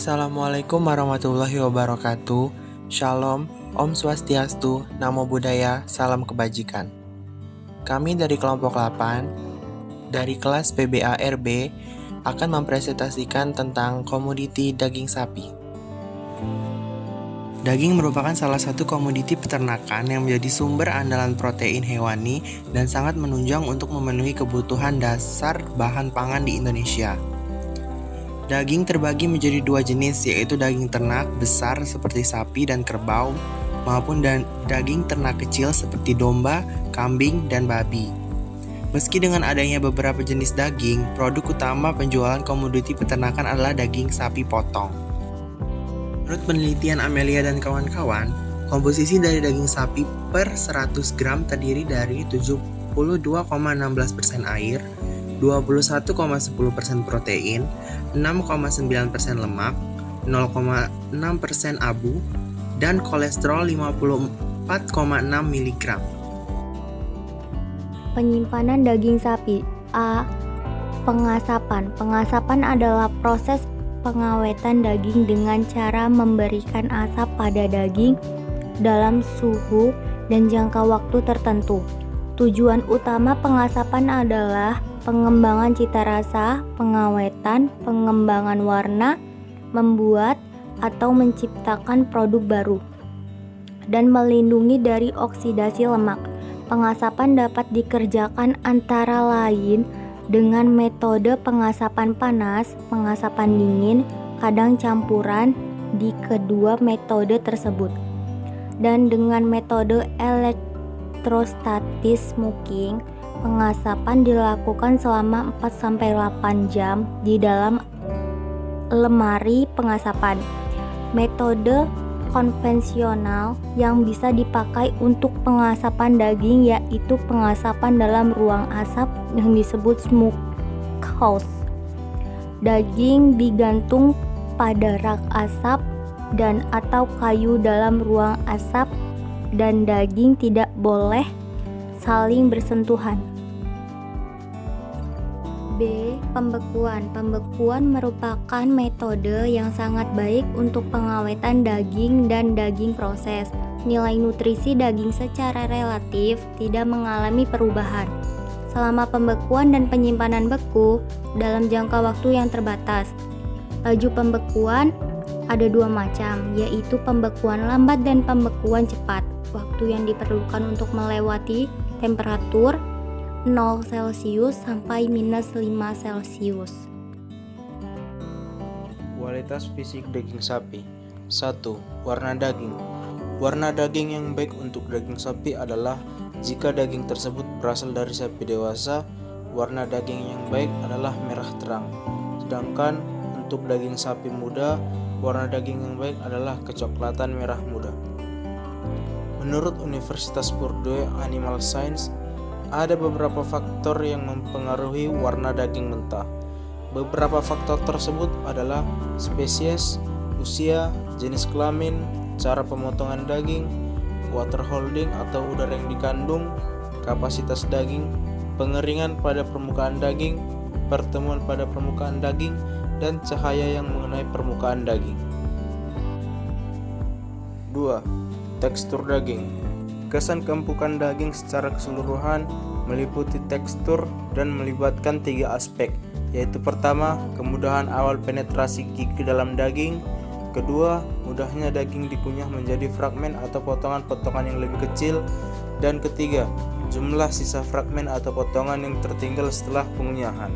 Assalamualaikum warahmatullahi wabarakatuh. Shalom, Om Swastiastu, Namo Buddhaya, Salam Kebajikan. Kami dari kelompok 8, dari kelas PBA-RB, akan mempresentasikan tentang komoditi daging sapi. Daging merupakan salah satu komoditi peternakan yang menjadi sumber andalan protein hewani dan sangat menunjang untuk memenuhi kebutuhan dasar bahan pangan di Indonesia. Daging terbagi menjadi dua jenis, yaitu daging ternak besar seperti sapi dan kerbau, maupun daging ternak kecil seperti domba, kambing, dan babi. Meski dengan adanya beberapa jenis daging, produk utama penjualan komoditi peternakan adalah daging sapi potong. Menurut penelitian Amelia dan kawan-kawan, komposisi dari daging sapi per 100 gram terdiri dari 72,16% air, 21,10% protein, 6,9% lemak, 0,6% abu, dan kolesterol 54,6 mg. Penyimpanan daging sapi. A. Pengasapan. Pengasapan adalah proses pengawetan daging dengan cara memberikan asap pada daging dalam suhu dan jangka waktu tertentu. Tujuan utama pengasapan adalah pengembangan cita rasa, pengawetan, pengembangan warna, membuat atau menciptakan produk baru, dan melindungi dari oksidasi lemak. Pengasapan dapat dikerjakan antara lain dengan metode pengasapan panas, pengasapan dingin, kadang campuran di kedua metode tersebut, dan dengan metode elektrostatis smoking. Pengasapan dilakukan selama 4-8 jam di dalam lemari pengasapan. Metode konvensional yang bisa dipakai untuk pengasapan daging yaitu pengasapan dalam ruang asap yang disebut smokehouse. Daging digantung pada rak asap dan atau kayu dalam ruang asap, dan daging tidak boleh saling bersentuhan. B. Pembekuan. Pembekuan merupakan metode yang sangat baik untuk pengawetan daging dan daging proses. Nilai nutrisi daging secara relatif tidak mengalami perubahan selama pembekuan dan penyimpanan beku dalam jangka waktu yang terbatas. Laju pembekuan ada dua macam, yaitu pembekuan lambat dan pembekuan cepat. Waktu yang diperlukan untuk melewati temperatur 0 Celcius sampai -5 Celcius. Kualitas fisik daging sapi. 1. Warna daging. Warna daging yang baik untuk daging sapi adalah jika daging tersebut berasal dari sapi dewasa, warna daging yang baik adalah merah terang. Sedangkan untuk daging sapi muda, warna daging yang baik adalah kecoklatan merah muda. Menurut Universitas Purdue Animal Science, ada beberapa faktor yang mempengaruhi warna daging mentah. Beberapa faktor tersebut adalah spesies, usia, jenis kelamin, cara pemotongan daging, water holding atau udara yang dikandung, kapasitas daging, pengeringan pada permukaan daging, pertemuan pada permukaan daging, dan cahaya yang mengenai permukaan daging. 2. Tekstur daging. Kesan keempukan daging secara keseluruhan meliputi tekstur dan melibatkan 3 aspek, yaitu pertama, kemudahan awal penetrasi gigi dalam daging, kedua, mudahnya daging dikunyah menjadi fragmen atau potongan-potongan yang lebih kecil, dan ketiga, jumlah sisa fragmen atau potongan yang tertinggal setelah pengunyahan.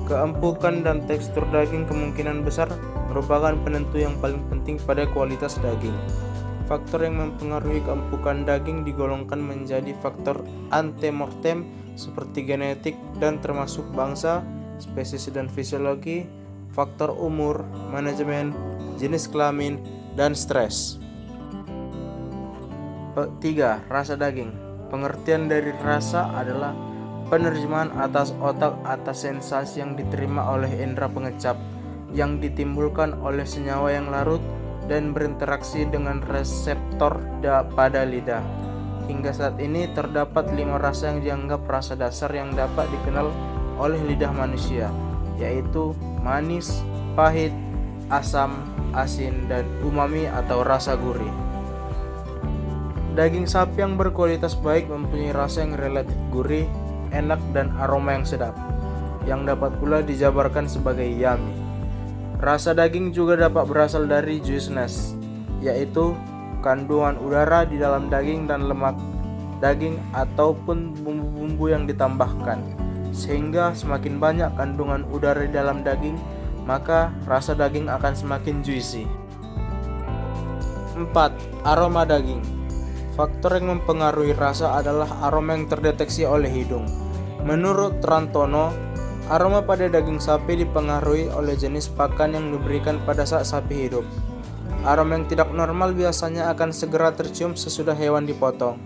Keempukan dan tekstur daging kemungkinan besar merupakan penentu yang paling penting pada kualitas daging. Faktor yang mempengaruhi keempukan daging digolongkan menjadi faktor antemortem seperti genetik dan termasuk bangsa, spesies dan fisiologi, faktor umur, manajemen, jenis kelamin, dan stres. 3. Rasa daging. Pengertian dari rasa adalah penerjemahan atas otak atas sensasi yang diterima oleh indera pengecap yang ditimbulkan oleh senyawa yang larut dan berinteraksi dengan reseptor pada lidah. Hingga saat ini terdapat 5 rasa yang dianggap rasa dasar yang dapat dikenal oleh lidah manusia, yaitu manis, pahit, asam, asin, dan umami atau rasa gurih. Daging sapi yang berkualitas baik mempunyai rasa yang relatif gurih, enak, dan aroma yang sedap, yang dapat pula dijabarkan sebagai yummy. Rasa daging juga dapat berasal dari juiciness, yaitu kandungan udara di dalam daging dan lemak daging ataupun bumbu-bumbu yang ditambahkan. Sehingga semakin banyak kandungan udara di dalam daging, maka rasa daging akan semakin juicy. 4. Aroma daging. Faktor yang mempengaruhi rasa adalah aroma yang terdeteksi oleh hidung. Menurut Trantono, aroma pada daging sapi dipengaruhi oleh jenis pakan yang diberikan pada saat sapi hidup. Aroma yang tidak normal biasanya akan segera tercium sesudah hewan dipotong.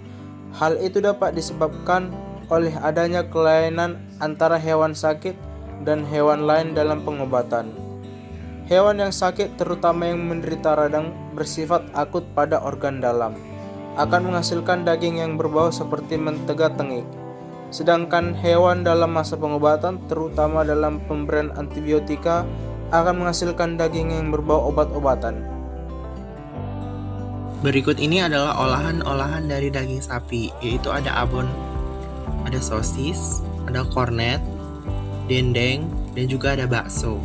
Hal itu dapat disebabkan oleh adanya kelainan antara hewan sakit dan hewan lain dalam pengobatan. Hewan yang sakit, terutama yang menderita radang bersifat akut pada organ dalam, akan menghasilkan daging yang berbau seperti mentega tengik. Sedangkan hewan dalam masa pengobatan, terutama dalam pemberian antibiotika, akan menghasilkan daging yang berbau obat-obatan. Berikut ini adalah olahan-olahan dari daging sapi, yaitu ada abon, ada sosis, ada kornet, dendeng, dan juga ada bakso.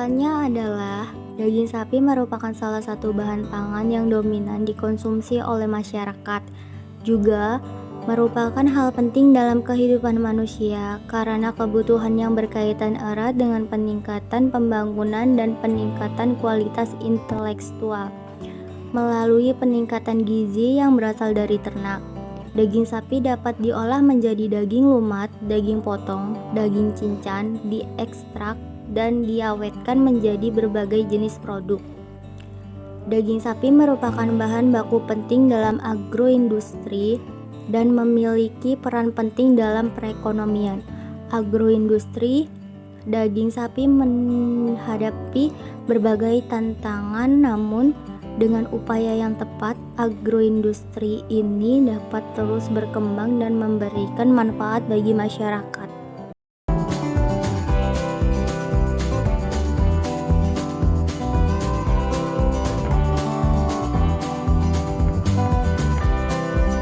Kesimpulannya adalah daging sapi merupakan salah satu bahan pangan yang dominan dikonsumsi oleh masyarakat. Juga merupakan hal penting dalam kehidupan manusia karena kebutuhan yang berkaitan erat dengan peningkatan pembangunan dan peningkatan kualitas intelektual melalui peningkatan gizi yang berasal dari ternak. Daging sapi dapat diolah menjadi daging lumat, daging potong, daging cincang, diekstrak, dan diawetkan menjadi berbagai jenis produk. Daging sapi merupakan bahan baku penting dalam agroindustri dan memiliki peran penting dalam perekonomian. Agroindustri daging sapi menghadapi berbagai tantangan, namun dengan upaya yang tepat, agroindustri ini dapat terus berkembang dan memberikan manfaat bagi masyarakat.